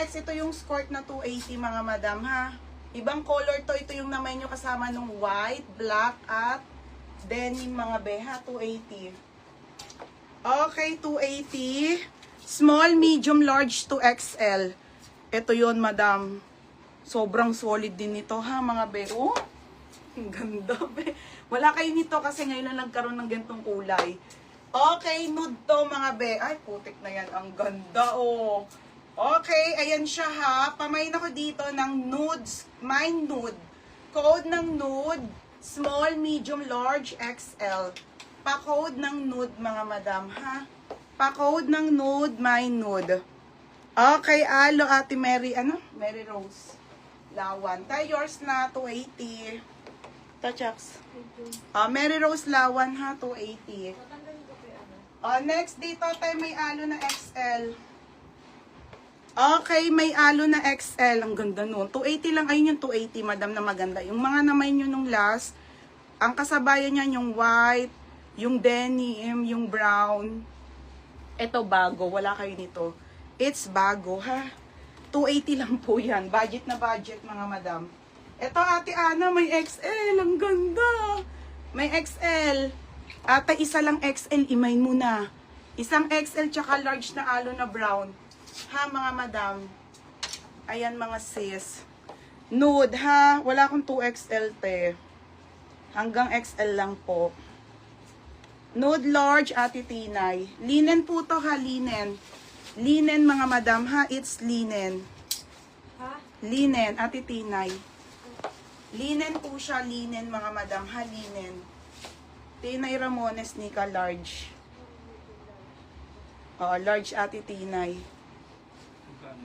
next, ito yung skirt na 280 mga madam ha. Ibang color to. Ito yung naman nyo kasama ng white, black, at denim mga beha. 280. Okay, 280. Small, medium, large to XL. Ito yun madam. Sobrang solid din nito ha mga be. Oh, ang ganda be. Wala kayo nito kasi ngayon na nagkaroon ng gantong kulay. Okay, nude to mga be. Ay, putik na yan. Ang ganda oh. Okay, ayan siya ha. Pamain ako dito ng nudes. Mine nude. Code ng nude. Small, medium, large, XL. Pa-code ng nude mga madam ha. Pa-code ng nude, mine nude. Okay, alo Ate Mary. Ano? Mary Rose. Lawan. Tayo yours na 280. Tachaks. Mary Rose Lawan ha, 280. Next dito tayo may alo na XL. Okay, may alo na XL. Ang ganda nun. 280 lang. Ayun yung 280, madam, na maganda. Yung mga namay nyo nung last, ang kasabayan niyan yung white, yung denim, yung brown. Ito bago. Wala kayo nito. It's bago, ha? 280 lang po yan. Budget na budget, mga madam. Ito, Ate Ana, may XL. Ang ganda. May XL. Ate, isa lang XL. Imain mo na. Isang XL tsaka large na alo na brown. Ha, mga madam. Ayan, mga sis. Nude, ha? Wala akong 2XL, te. Hanggang XL lang po. Nude large, Ate Tinay. Linen po to, ha? Linen. Linen, mga madam, ha? It's linen. Ha? Linen, Ate Tinay. Linen po siya, linen, mga madam, ha? Linen. Tinay Ramones, Nika, large. Large, Ate Tinay.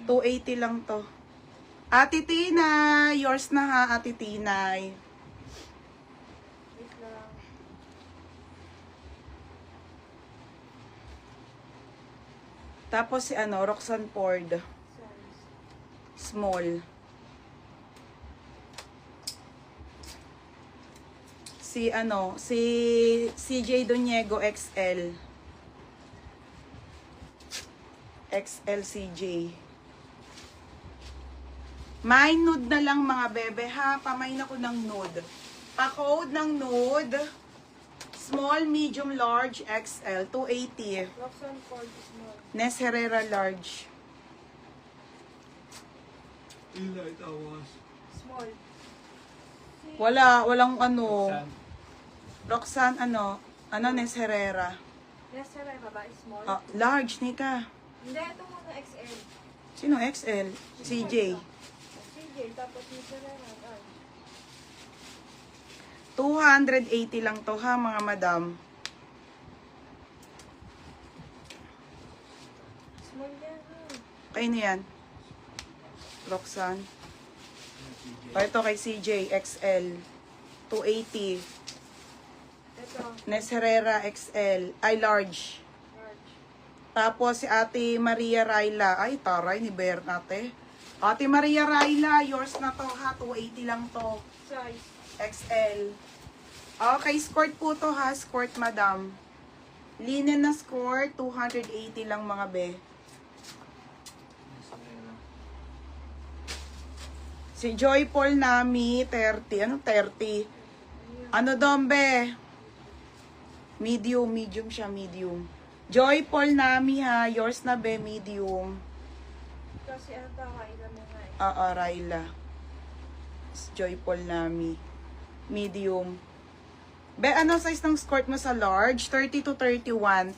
280 lang to. Ate Tinay, yours na ha, Ate Tinay. Wait lang. Tapos si ano, Roxanne Ford. Size. Small. Si ano, si CJ Doniego XL. XL CJ. May nude na lang mga bebe ha. Pamain ako ng nude. Pa-code ng nude. Small, medium, large, XL. 280. Roxanne Ford small. Nes Herrera large. Light hours. Small. Walang ano. Roxanne ano? Ano Nes Herrera? Yes, sir, ay babae small. Large Nika. Hindi, ito muna XL. Sino XL? CJ. CJ, tapos ni Sir Renan. Ay. 280 lang to ha mga madam. Small yan. Kayo na yan. Roxanne. Ito kay CJ XL. 280. Ito, Nes Herrera XL. Ay large. large. Tapos si Ate Maria Raila. Ay taray ni Bernate. Ate Maria Raila, yours na to ha. 280 lang to. Size. XL. Okay, skirt po to ha. Skirt, madam. Linen na skirt. 280 lang mga be. Si Joy Paul Nami, 30. Ano 30? Ano dombe? Medium siya, medium. Joy Paul Nami ha. Yours na be, medium. Kasi ano to, kailan mo nga eh. Raila. Joy Paul Nami. Medium. Be, ano size ng skirt mo sa large? 30 to 31.